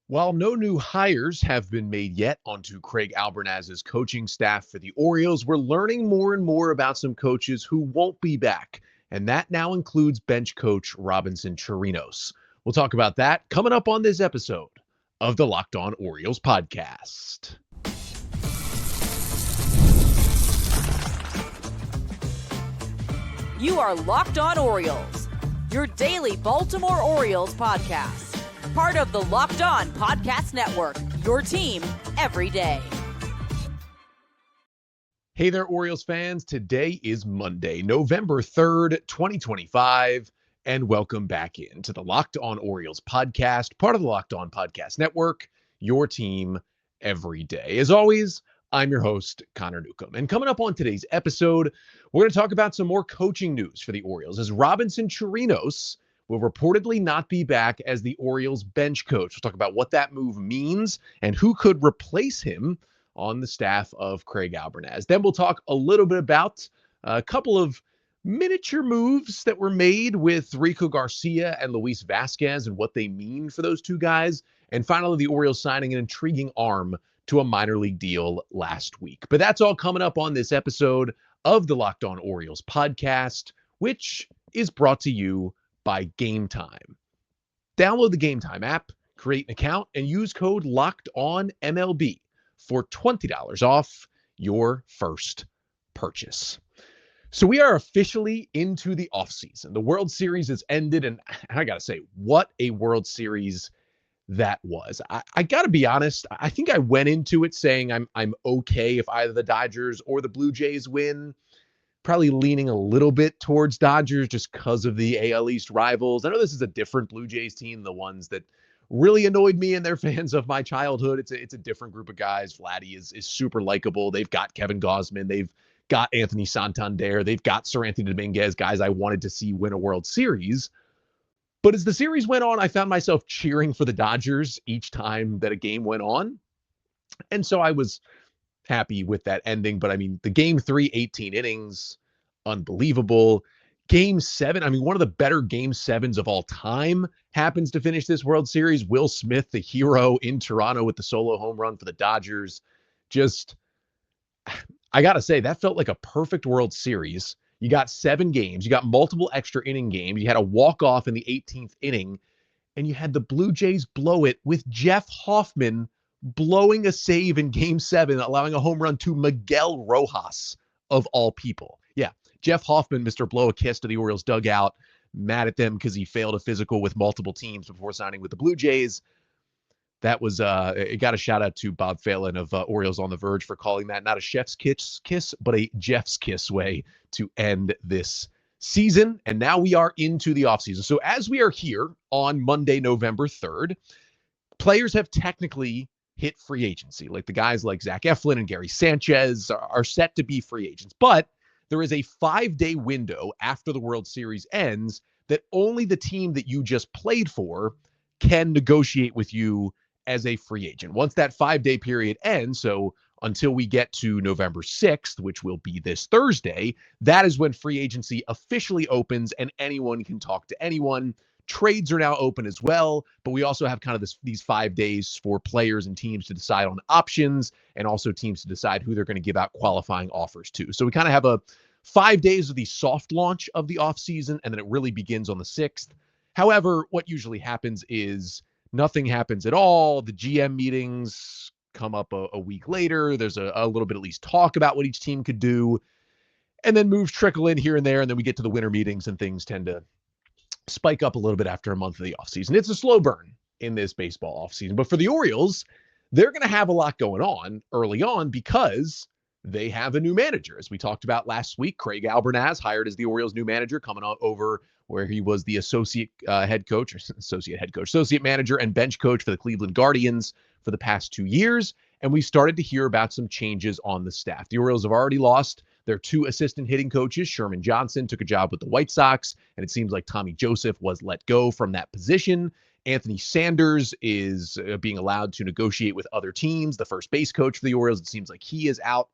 While no new hires have been made yet onto Craig Albernaz's coaching staff for the Orioles, we're learning more and more about some coaches who won't be back, and that now includes bench coach Robinson Chirinos. We'll talk about that coming up on this episode of the Locked On Orioles podcast. You are Locked On Orioles, your daily Baltimore Orioles podcast. Part of the Locked On Podcast Network, your team every day. Hey there, Orioles fans. Today is Monday, November 3rd, 2025, and welcome back into the Locked On Orioles podcast, part of the Locked On Podcast Network, your team every day. As always, I'm your host, Connor Newcomb. And coming up on today's episode, we're going to talk about some more coaching news for the Orioles as Robinson Chirinos will reportedly not be back as the Orioles bench coach. We'll talk about what that move means and who could replace him on the staff of Craig Albernaz. Then we'll talk a little bit about a couple of miniature moves that were made with Rico Garcia and Luis Vázquez and what they mean for those two guys. And finally, the Orioles signing an intriguing arm to a minor league deal last week. But that's all coming up on this episode of the Locked On Orioles podcast, which is brought to you by Game Time. Download the Game Time app, create an account, and use code LOCKEDONMLB for $20 off your first purchase. So we are officially into the offseason. The World Series has ended, and I got to say, what a World Series that was. I got to be honest, I think I went into it saying I'm okay if either the Dodgers or the Blue Jays win. Probably leaning a little bit towards Dodgers just because of the AL East rivals. I know this is a different Blue Jays team, the ones that really annoyed me and they're fans of my childhood. It's a different group of guys. Vladdy is super likable. They've got Kevin Gausman. They've got Anthony Santander. They've got Sir Anthony Dominguez, guys I wanted to see win a World Series. But as the series went on, I found myself cheering for the Dodgers each time that a game went on. And so I was happy with that ending. But I mean, the game 3, 18 innings, unbelievable. Game 7, I mean, one of the better game 7s of all time happens to finish this World Series. Will Smith, the hero in Toronto with the solo home run for the Dodgers. Just, I got to say, that felt like a perfect World Series. You got 7 games. You got multiple extra inning games. You had a walk-off in the 18th inning. And you had the Blue Jays blow it with Jeff Hoffman blowing a save in Game 7, allowing a home run to Miguel Rojas, of all people. Yeah, Jeff Hoffman, Mr. Blow a Kiss to the Orioles dugout, mad at them because he failed a physical with multiple teams before signing with the Blue Jays. That was, it got a shout out to Bob Phelan of Orioles on the Verge for calling that not a chef's kiss, but a Jeff's kiss way to end this season. And now we are into the offseason. So as we are here on Monday, November 3rd, players have technically hit free agency. Like the guys like Zach Eflin and Gary Sanchez are set to be free agents. But there is a 5-day window after the World Series ends that only the team that you just played for can negotiate with you as a free agent. Once that 5-day period ends, so until we get to November 6th, which will be this Thursday, that is when free agency officially opens and anyone can talk to anyone. Trades are now open as well, but we also have kind of these 5 days for players and teams to decide on options and also teams to decide who they're going to give out qualifying offers to. So we kind of have a 5 days of the soft launch of the offseason, and then it really begins on the 6th. However, what usually happens is nothing happens at all. The GM meetings come up a week later. There's a little bit at least talk about what each team could do, and then moves trickle in here and there, and then we get to the winter meetings and things tend to spike up a little bit after a month of the offseason. It's a slow burn in this baseball offseason. But for the Orioles, they're going to have a lot going on early on because they have a new manager. As we talked about last week, Craig Albernaz hired as the Orioles' new manager, coming on over where he was the associate manager and bench coach for the Cleveland Guardians for the past 2 years. And we started to hear about some changes on the staff. The Orioles have already lost their 2 assistant hitting coaches. Sherman Johnson took a job with the White Sox, and it seems like Tommy Joseph was let go from that position. Anthony Sanders is being allowed to negotiate with other teams. The first base coach for the Orioles, it seems like he is out.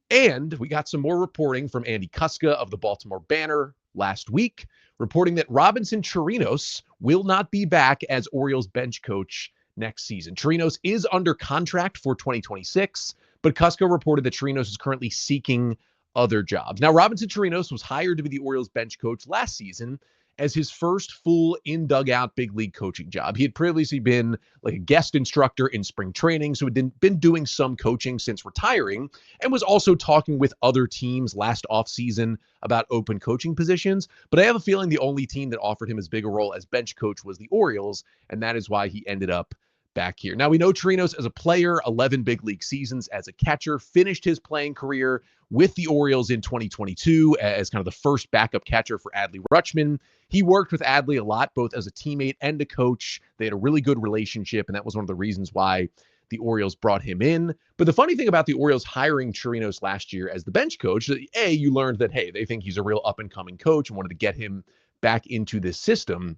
And we got some more reporting from Andy Kuska of the Baltimore Banner last week, reporting that Robinson Chirinos will not be back as Orioles bench coach next season. Chirinos is under contract for 2026, but Cusco reported that Chirinos is currently seeking other jobs. Now, Robinson Chirinos was hired to be the Orioles bench coach last season as his first full in-dugout big league coaching job. He had previously been like a guest instructor in spring training, so had been doing some coaching since retiring, and was also talking with other teams last offseason about open coaching positions. But I have a feeling the only team that offered him as big a role as bench coach was the Orioles, and that is why he ended up back here. Now, we know Chirinos as a player, 11 big league seasons as a catcher, finished his playing career with the Orioles in 2022 as kind of the first backup catcher for Adley Rutschman. He worked with Adley a lot, both as a teammate and a coach. They had a really good relationship, and that was one of the reasons why the Orioles brought him in. But the funny thing about the Orioles hiring Chirinos last year as the bench coach, A, you learned that, hey, they think he's a real up-and-coming coach and wanted to get him back into this system.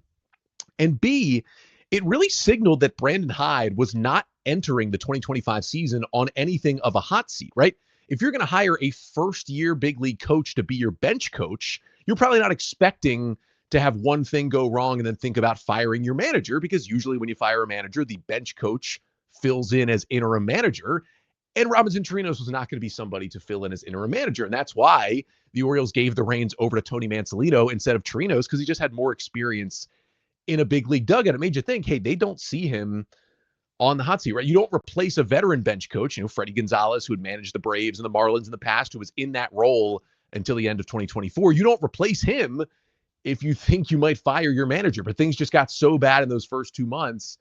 And B, it really signaled that Brandon Hyde was not entering the 2025 season on anything of a hot seat, right? If you're going to hire a first-year big league coach to be your bench coach, you're probably not expecting to have one thing go wrong and then think about firing your manager, because usually when you fire a manager, the bench coach fills in as interim manager. And Robinson Chirinos was not going to be somebody to fill in as interim manager. And that's why the Orioles gave the reins over to Tony Mansolito instead of Chirinos, because he just had more experience in a big league dugout. It made you think, hey, they don't see him on the hot seat, right? You don't replace a veteran bench coach, Freddie Gonzalez, who had managed the Braves and the Marlins in the past, who was in that role until the end of 2024. You don't replace him if you think you might fire your manager. But things just got so bad in those first 2 months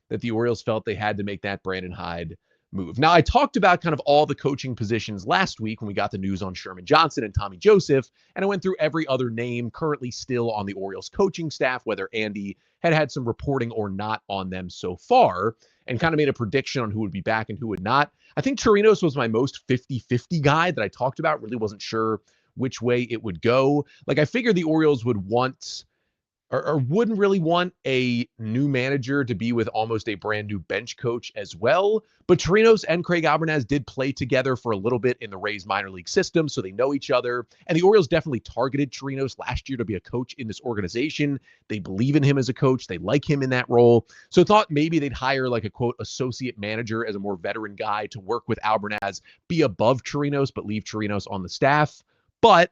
that the Orioles felt they had to make that Brandon Hyde move. Now, I talked about kind of all the coaching positions last week when we got the news on Sherman Johnson and Tommy Joseph, and I went through every other name currently still on the Orioles coaching staff, whether Andy had some reporting or not on them so far, and kind of made a prediction on who would be back and who would not. I think Chirinos was my most 50-50 guy that I talked about. Really wasn't sure which way it would go. Like, I figured the Orioles would want or wouldn't really want a new manager to be with almost a brand new bench coach as well. But Chirinos and Craig Albernaz did play together for a little bit in the Rays minor league system, so they know each other. And the Orioles definitely targeted Chirinos last year to be a coach in this organization. They believe in him as a coach. They like him in that role. So thought maybe they'd hire like a, quote, associate manager as a more veteran guy to work with Albernaz, be above Chirinos, but leave Chirinos on the staff. But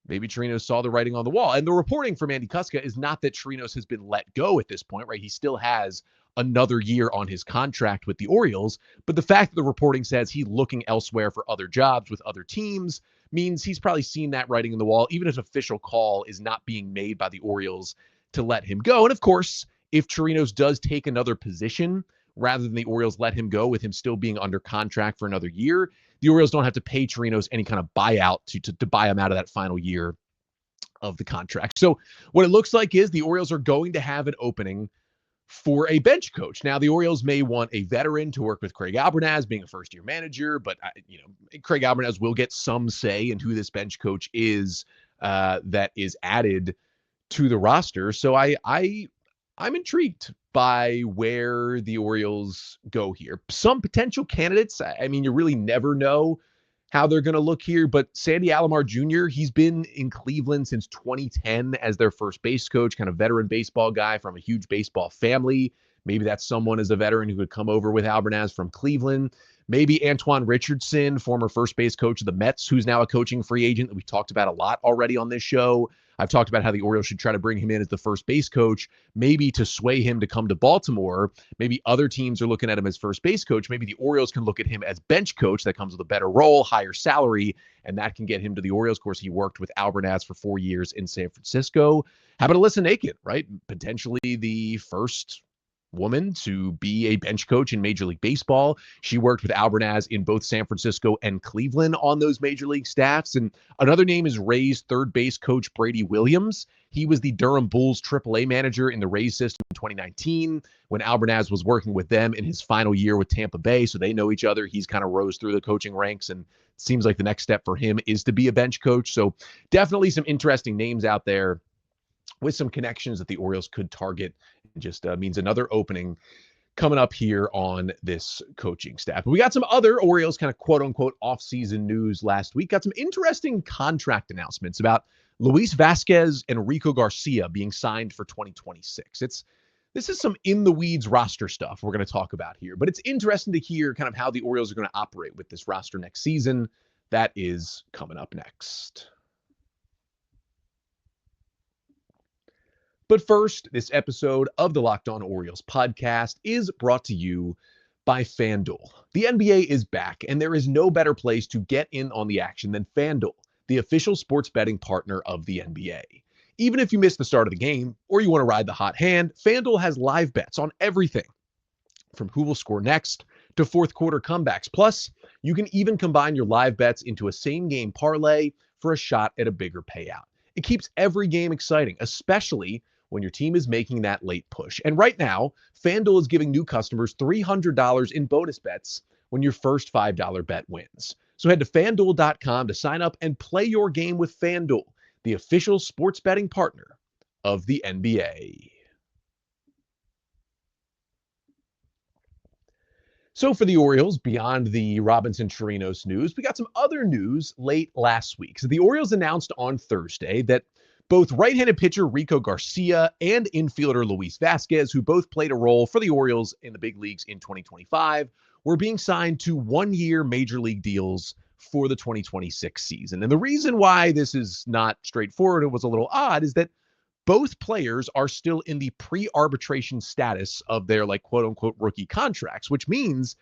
maybe Chirinos saw the writing on the wall. And the reporting from Andy Kuska is not that Chirinos has been let go at this point, right? He still has another year on his contract with the Orioles. But the fact that the reporting says he's looking elsewhere for other jobs with other teams means he's probably seen that writing on the wall, even if official call is not being made by the Orioles to let him go. And of course, if Chirinos does take another position rather than the Orioles let him go with him still being under contract for another year, the Orioles don't have to pay Chirinos any kind of buyout to buy him out of that final year of the contract. So what it looks like is the Orioles are going to have an opening for a bench coach. Now, the Orioles may want a veteran to work with Craig Albernaz, being a first-year manager, but Craig Albernaz will get some say in who this bench coach is that is added to the roster. So I'm intrigued by where the Orioles go here. Some potential candidates, I mean, you really never know how they're going to look here, but Sandy Alomar Jr., he's been in Cleveland since 2010 as their first base coach, kind of veteran baseball guy from a huge baseball family. Maybe that's someone as a veteran who would come over with Albernaz from Cleveland. Maybe Antoine Richardson, former first base coach of the Mets, who's now a coaching free agent that we've talked about a lot already on this show. I've talked about how the Orioles should try to bring him in as the first base coach, maybe to sway him to come to Baltimore. Maybe other teams are looking at him as first base coach. Maybe the Orioles can look at him as bench coach. That comes with a better role, higher salary, and that can get him to the Orioles. Of course, he worked with Albernaz for 4 years in San Francisco. How about Alyssa Naked, right? Potentially the first woman to be a bench coach in Major League Baseball. She worked with Albernaz in both San Francisco and Cleveland on those major league staffs. And another name is Rays third base coach Brady Williams. He was the Durham Bulls AAA manager in the Rays system in 2019 when Albernaz was working with them in his final year with Tampa Bay. So they know each other. He's kind of rose through the coaching ranks, and it seems like the next step for him is to be a bench coach. So definitely some interesting names out there with some connections that the Orioles could target. It just means another opening coming up here on this coaching staff. But we got some other Orioles kind of quote-unquote off-season news last week. Got some interesting contract announcements about Luis Vázquez and Rico Garcia being signed for 2026. It's This is some in the weeds roster stuff we're going to talk about here, but it's interesting to hear kind of how the Orioles are going to operate with this roster next season. That is coming up next. But first, this episode of the Locked On Orioles podcast is brought to you by FanDuel. The NBA is back, and there is no better place to get in on the action than FanDuel, the official sports betting partner of the NBA. Even if you miss the start of the game or you want to ride the hot hand, FanDuel has live bets on everything from who will score next to fourth quarter comebacks. Plus, you can even combine your live bets into a same game parlay for a shot at a bigger payout. It keeps every game exciting, especially when your team is making that late push. And right now, FanDuel is giving new customers $300 in bonus bets when your first $5 bet wins. So head to FanDuel.com to sign up and play your game with FanDuel, the official sports betting partner of the NBA. So for the Orioles, beyond the Robinson Chirinos news, we got some other news late last week. So the Orioles announced on Thursday that both right-handed pitcher Rico Garcia and infielder Luis Vázquez, who both played a role for the Orioles in the big leagues in 2025, were being signed to one-year major league deals for the 2026 season. And the reason why this is not straightforward and was a little odd is that both players are still in the pre-arbitration status of their quote-unquote rookie contracts, which means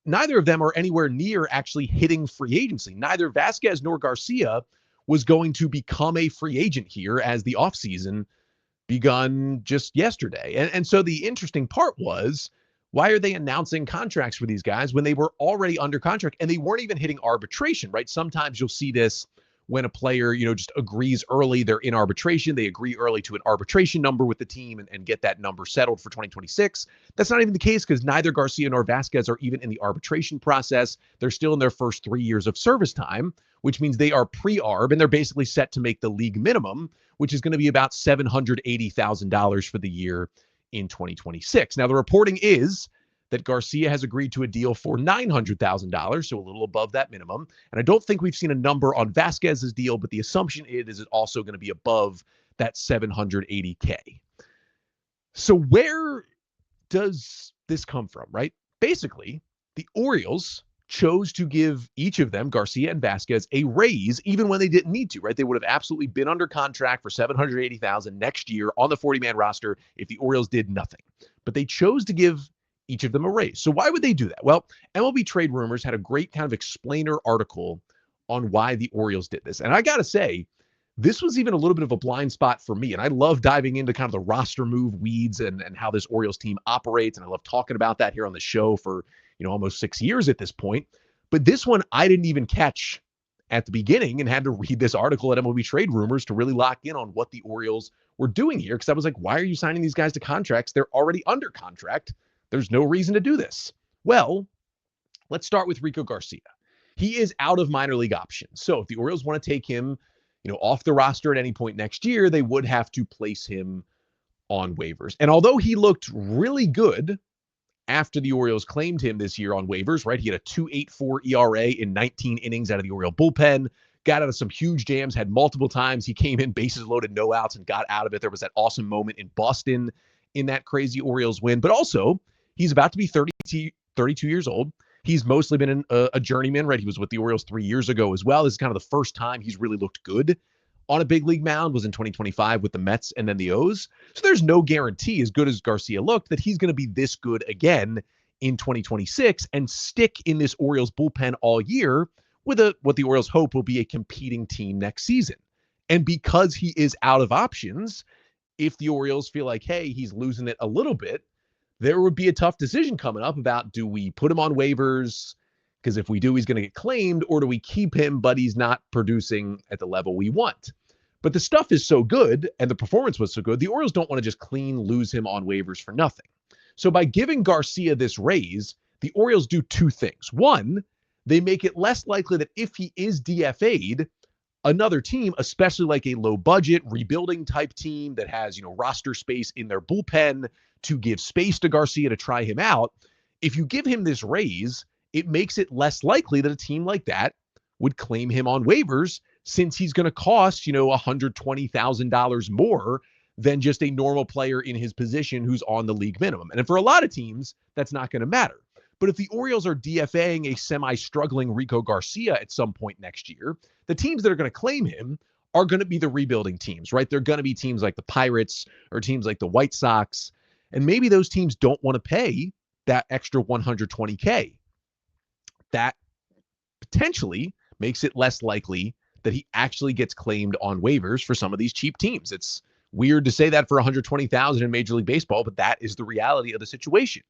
neither of them are anywhere near actually hitting free agency. Neither Vázquez nor Garcia was going to become a free agent here as the offseason begun just yesterday. And so the interesting part was, why are they announcing contracts for these guys when they were already under contract and they weren't even hitting arbitration, right? Sometimes you'll see this when a player, just agrees early, they're in arbitration, they agree early to an arbitration number with the team and get that number settled for 2026. That's not even the case because neither Garcia nor Vázquez are even in the arbitration process. They're still in their first 3 years of service time, which means they are pre-arb and they're basically set to make the league minimum, which is going to be about $780,000 for the year in 2026. Now, the reporting is that Garcia has agreed to a deal for $900,000, so a little above that minimum. And I don't think we've seen a number on Vázquez's deal, but the assumption is it's also going to be above that $780K. So where does this come from, right? Basically, the Orioles chose to give each of them, Garcia and Vázquez, a raise even when they didn't need to, right? They would have absolutely been under contract for $780,000 next year on the 40-man roster if the Orioles did nothing. But they chose to give each of them a raise. So why would they do that? Well, MLB Trade Rumors had a great kind of explainer article on why the Orioles did this. And I got to say, this was even a little bit of a blind spot for me. And I love diving into kind of the roster move weeds and how this Orioles team operates. And I love talking about that here on the show for, almost 6 years at this point. But this one I didn't even catch at the beginning and had to read this article at MLB Trade Rumors to really lock in on what the Orioles were doing here. Because I was like, why are you signing these guys to contracts? They're already under contract. There's no reason to do this. Well, let's start with Rico Garcia. He is out of minor league options. So if the Orioles want to take him, off the roster at any point next year, they would have to place him on waivers. And although he looked really good after the Orioles claimed him this year on waivers, right? He had a 2.84 ERA in 19 innings out of the Oriole bullpen, got out of some huge jams, had multiple times. He came in bases loaded, no outs, and got out of it. There was that awesome moment in Boston in that crazy Orioles win. But also, he's about to be 32 years old. He's mostly been a journeyman, right? He was with the Orioles 3 years ago as well. This is kind of the first time he's really looked good on a big league mound, was in 2025 with the Mets and then the O's. So there's no guarantee, as good as Garcia looked, that he's going to be this good again in 2026 and stick in this Orioles bullpen all year with what the Orioles hope will be a competing team next season. And because he is out of options, if the Orioles feel like, hey, he's losing it a little bit, there would be a tough decision coming up about, do we put him on waivers? Because if we do, he's going to get claimed, or do we keep him, but he's not producing at the level we want? But the stuff is so good and the performance was so good, the Orioles don't want to just lose him on waivers for nothing. So by giving Garcia this raise, the Orioles do two things. One, they make it less likely that if he is DFA'd, another team, especially like a low budget rebuilding type team that has, roster space in their bullpen to give space to Garcia to try him out. If you give him this raise, it makes it less likely that a team like that would claim him on waivers, since he's going to cost, $120,000 more than just a normal player in his position who's on the league minimum. And for a lot of teams, that's not going to matter. But if the Orioles are DFAing a semi-struggling Rico Garcia at some point next year, the teams that are going to claim him are going to be the rebuilding teams, right? They're going to be teams like the Pirates or teams like the White Sox. And maybe those teams don't want to pay that extra $120K. That potentially makes it less likely that he actually gets claimed on waivers for some of these cheap teams. It's weird to say that for $120,000 in Major League Baseball, but that is the reality of the situation.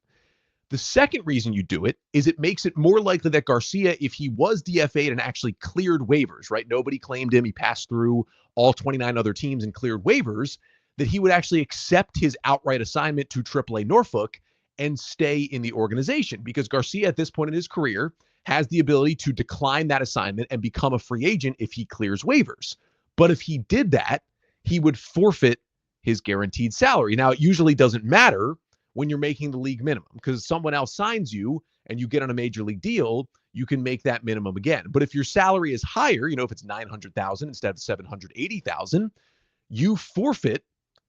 The second reason you do it is it makes it more likely that Garcia, if he was DFA'd and actually cleared waivers, right? Nobody claimed him. He passed through all 29 other teams and cleared waivers, that he would actually accept his outright assignment to AAA Norfolk and stay in the organization, because Garcia at this point in his career has the ability to decline that assignment and become a free agent if he clears waivers. But if he did that, he would forfeit his guaranteed salary. Now, it usually doesn't matter when you're making the league minimum, because someone else signs you and you get on a major league deal, you can make that minimum again. But if your salary is higher, if it's $900,000 instead of $780,000, you forfeit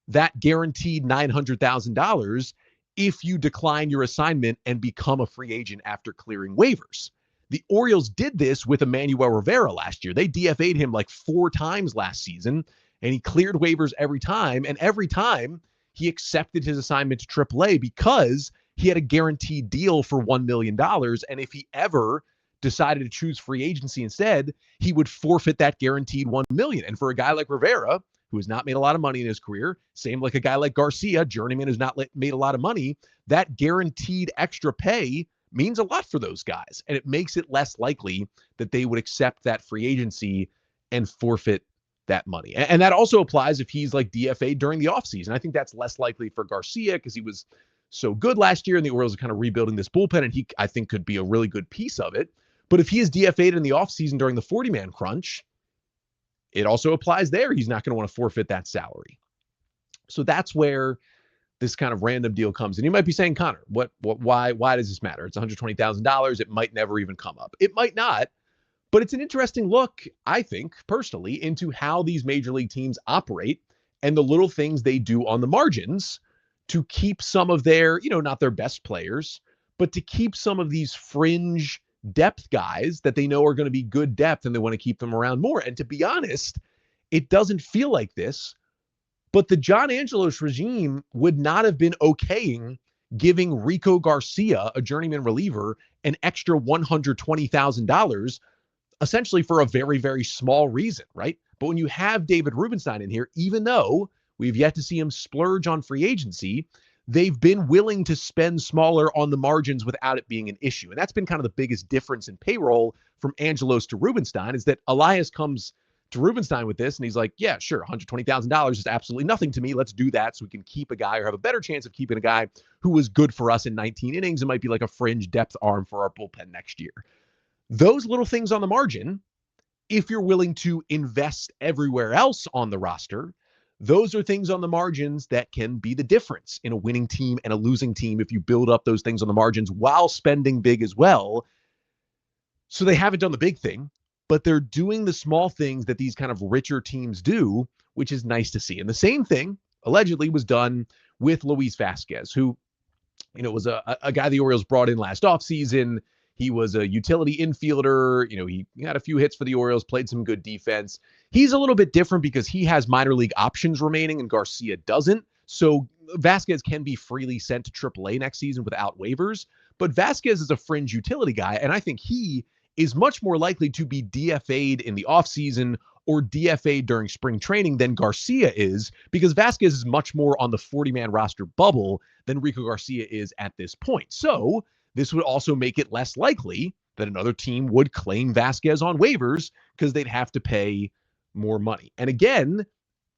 that guaranteed $900,000 if you decline your assignment and become a free agent after clearing waivers. The Orioles did this with Emmanuel Rivera last year. They DFA'd him like 4 times last season, and he cleared waivers every time. And every time he accepted his assignment to AAA because he had a guaranteed deal for $1 million. And if he ever decided to choose free agency instead, he would forfeit that guaranteed $1 million. And for a guy like Rivera, who has not made a lot of money in his career, same like a guy like Garcia, journeyman who's not made a lot of money, that guaranteed extra pay means a lot for those guys. And it makes it less likely that they would accept that free agency and forfeit that money. And that also applies if he's like DFA during the offseason. I think that's less likely for Garcia because he was so good last year and the Orioles are kind of rebuilding this bullpen, and he, I think, could be a really good piece of it. But if he is DFA'd in the offseason during the 40-man crunch, it also applies there. He's not going to want to forfeit that salary. So that's where this kind of random deal comes. And you might be saying, Connor, why does this matter? It's $120,000. It might never even come up. It might not, but it's an interesting look, I think, personally, into how these major league teams operate and the little things they do on the margins to keep some of their, not their best players, but to keep some of these fringe depth guys that they know are going to be good depth and they want to keep them around more. And to be honest, it doesn't feel like this, but the John Angelos regime would not have been okaying giving Rico Garcia, a journeyman reliever, an extra $120,000, essentially for a very, very small reason, right? But when you have David Rubenstein in here, even though we've yet to see him splurge on free agency, they've been willing to spend smaller on the margins without it being an issue. And that's been kind of the biggest difference in payroll from Angelos to Rubenstein, is that Elias comes to Rubenstein with this and he's like, yeah, sure, $120,000 is absolutely nothing to me. Let's do that so we can keep a guy or have a better chance of keeping a guy who was good for us in 19 innings and might be like a fringe depth arm for our bullpen next year. Those little things on the margin, if you're willing to invest everywhere else on the roster, those are things on the margins that can be the difference in a winning team and a losing team if you build up those things on the margins while spending big as well. So they haven't done the big thing, but they're doing the small things that these kind of richer teams do, which is nice to see. And the same thing allegedly was done with Luis Vázquez, who, was a guy the Orioles brought in last offseason. He was a utility infielder. He had a few hits for the Orioles, played some good defense. He's a little bit different because he has minor league options remaining and Garcia doesn't. So Vázquez can be freely sent to AAA next season without waivers. But Vázquez is a fringe utility guy, and I think he is much more likely to be DFA'd in the offseason or DFA'd during spring training than Garcia is, because Vázquez is much more on the 40-man roster bubble than Rico Garcia is at this point. So this would also make it less likely that another team would claim Vázquez on waivers because they'd have to pay more money. And again,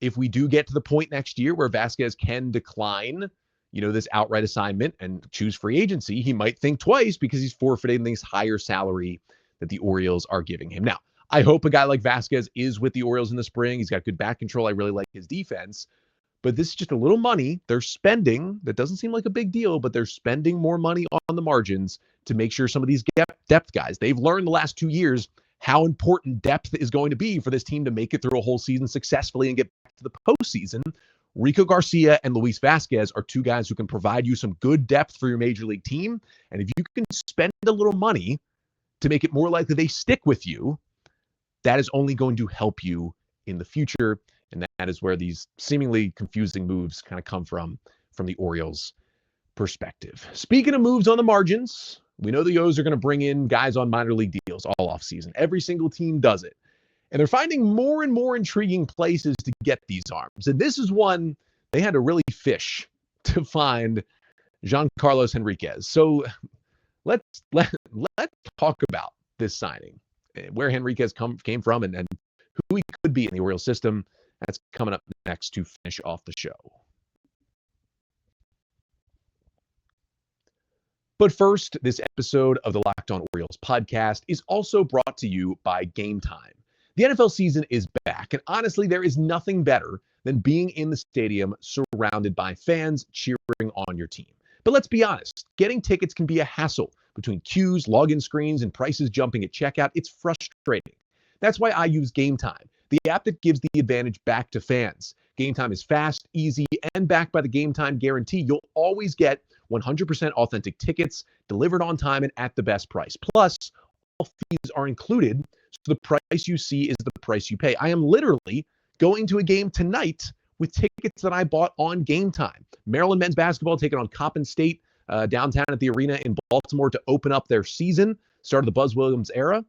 if we do get to the point next year where Vázquez can decline, this outright assignment and choose free agency, he might think twice because he's forfeiting this higher salary that the Orioles are giving him. Now, I hope a guy like Vázquez is with the Orioles in the spring. He's got good back control. I really like his defense. But this is just a little money they're spending. That doesn't seem like a big deal, but they're spending more money on the margins to make sure some of these depth guys, they've learned the last 2 years how important depth is going to be for this team to make it through a whole season successfully and get back to the postseason. Rico Garcia and Luis Vázquez are two guys who can provide you some good depth for your major league team. And if you can spend a little money to make it more likely they stick with you, that is only going to help you in the future. And that is where these seemingly confusing moves kind of come from the Orioles' perspective. Speaking of moves on the margins, we know the O's are going to bring in guys on minor league deals all offseason. Every single team does it. And they're finding more and more intriguing places to get these arms. And this is one they had to really fish to find Giancarlos Henriquez. So let's talk about this signing, where Henriquez came from, and who he could be in the Orioles system. That's coming up next to finish off the show. But first, this episode of the Locked On Orioles podcast is also brought to you by Game Time. The NFL season is back, and honestly, there is nothing better than being in the stadium surrounded by fans cheering on your team. But let's be honest, getting tickets can be a hassle. Between queues, login screens, and prices jumping at checkout, it's frustrating. That's why I use Game Time, the app that gives the advantage back to fans. Game Time is fast, easy, and backed by the Game Time guarantee. You'll always get 100% authentic tickets delivered on time and at the best price. Plus, all fees are included, so the price you see is the price you pay. I am literally going to a game tonight with tickets that I bought on Game Time. Maryland men's basketball taking on Coppin State downtown at the arena in Baltimore to open up their season. Start of the Buzz Williams era.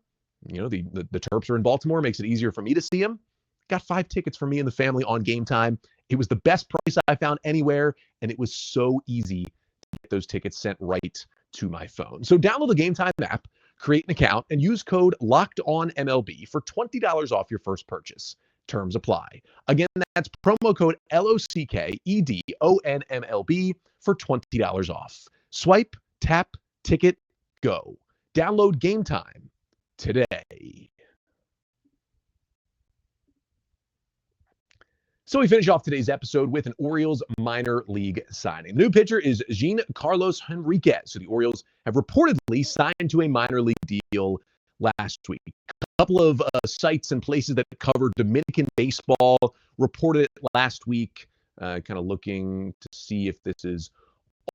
You know, the Terps are in Baltimore. Makes it easier for me to see them. Got 5 tickets for me and the family on Game Time. It was the best price I found anywhere, and it was so easy to get those tickets sent right to my phone. So download the Game Time app, create an account, and use code LOCKEDONMLB for $20 off your first purchase. Terms apply. Again, that's promo code LOCKEDONMLB for $20 off. Swipe, tap, ticket, go. Download Game Time today. So we finish off today's episode with an Orioles minor league signing. The new pitcher is Giancarlos Henriquez, who the Orioles have reportedly signed to a minor league deal last week. A couple of sites and places that cover Dominican baseball reported it last week, kind of looking to see if this is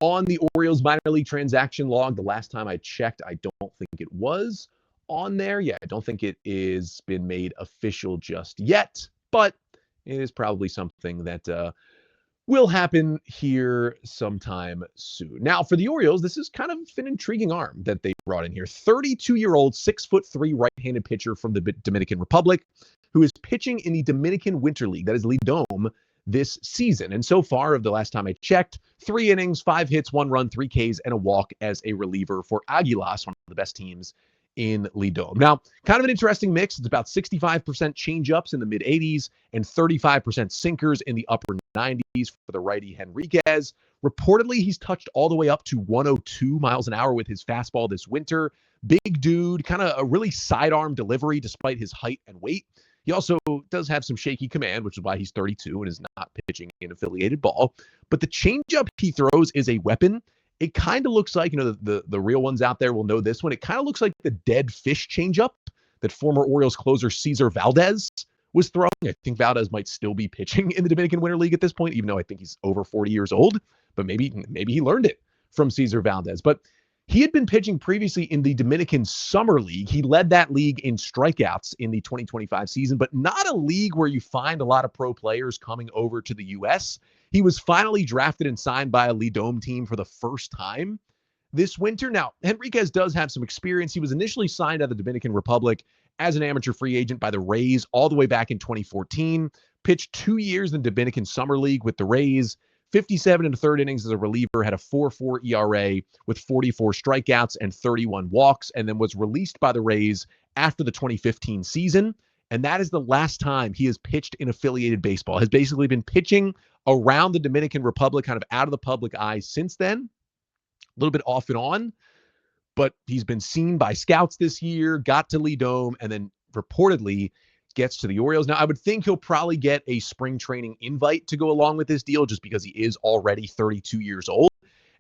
on the Orioles minor league transaction log. The last time I checked, I don't think it was on there. Yeah, I don't think it is been made official just yet, but it is probably something that will happen here sometime soon. Now, for the Orioles, this is kind of an intriguing arm that they brought in here. 32-year-old, 6'3" right-handed pitcher from the Dominican Republic, who is pitching in the Dominican Winter League, that is Lidom, this season. And so far, of the last time I checked, 3 innings, 5 hits, 1 run, 3 Ks, and a walk as a reliever for Águilas, one of the best teams in Lidom. Now, kind of an interesting mix. It's about 65% change-ups in the mid-80s and 35% sinkers in the upper 90s for the righty Henriquez. Reportedly, he's touched all the way up to 102 miles an hour with his fastball this winter. Big dude, kind of a really sidearm delivery despite his height and weight. He also does have some shaky command, which is why he's 32 and is not pitching in affiliated ball. But the changeup he throws is a weapon. It kind of looks like, you know, the real ones out there will know this one. It kind of looks like the dead fish changeup that former Orioles closer Cesar Valdez was throwing. I think Valdez might still be pitching in the Dominican Winter League at this point, even though I think he's over 40 years old. But maybe he learned it from Cesar Valdez. But he had been pitching previously in the Dominican Summer League. He led that league in strikeouts in the 2025 season, but not a league where you find a lot of pro players coming over to the U.S. He was finally drafted and signed by a Lidom team for the first time this winter. Now, Henriquez does have some experience. He was initially signed out of the Dominican Republic as an amateur free agent by the Rays all the way back in 2014, pitched 2 years in the Dominican Summer League with the Rays, 57 in the third innings as a reliever, had a 4.4 ERA with 44 strikeouts and 31 walks, and then was released by the Rays after the 2015 season. And that is the last time he has pitched in affiliated baseball, has basically been pitching around the Dominican Republic, kind of out of the public eye since then, a little bit off and on, but he's been seen by scouts this year, got to Lidom, and then reportedly gets to the Orioles. Now, I would think he'll probably get a spring training invite to go along with this deal just because he is already 32 years old.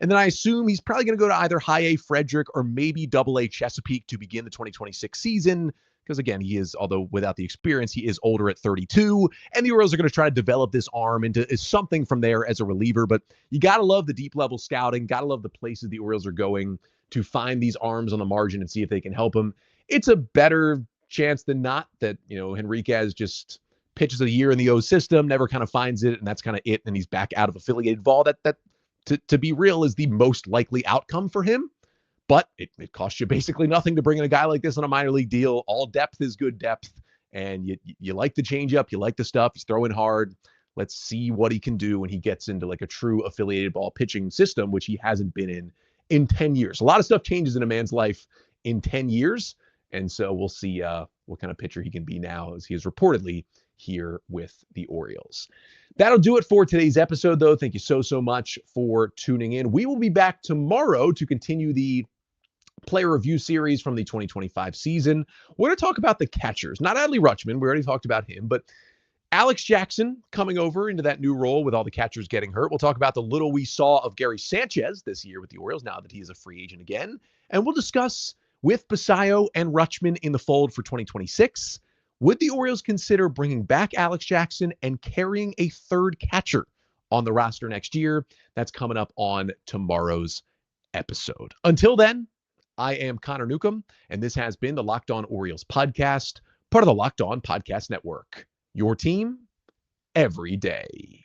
And then I assume he's probably going to go to either High A Frederick or maybe Double A Chesapeake to begin the 2026 season, because again, he is, although without the experience, he is older at 32, and the Orioles are going to try to develop this arm into something from there as a reliever. But you got to love the deep level scouting, got to love the places the Orioles are going to find these arms on the margin and see if they can help him. It's a better chance than not that, Henriquez just pitches a year in the O system, never kind of finds it, and that's kind of it, and he's back out of affiliated ball. That to be real is the most likely outcome for him. But it costs you basically nothing to bring in a guy like this on a minor league deal. All depth is good depth, and you like the changeup, you like the stuff. He's throwing hard. Let's see what he can do when he gets into like a true affiliated ball pitching system, which he hasn't been in 10 years. A lot of stuff changes in a man's life in 10 years, and so we'll see what kind of pitcher he can be now, as he is reportedly here with the Orioles. That'll do it for today's episode, though. Thank you so much for tuning in. We will be back tomorrow to continue the player review series from the 2025 season. We're going to talk about the catchers, not Adley Rutschman. We already talked about him, but Alex Jackson coming over into that new role with all the catchers getting hurt. We'll talk about the little we saw of Gary Sanchez this year with the Orioles now that he is a free agent again. And we'll discuss, with Basayo and Rutschman in the fold for 2026, would the Orioles consider bringing back Alex Jackson and carrying a third catcher on the roster next year? That's coming up on tomorrow's episode. Until then, I am Connor Newcomb, and this has been the Locked On Orioles podcast, part of the Locked On Podcast Network. Your team every day.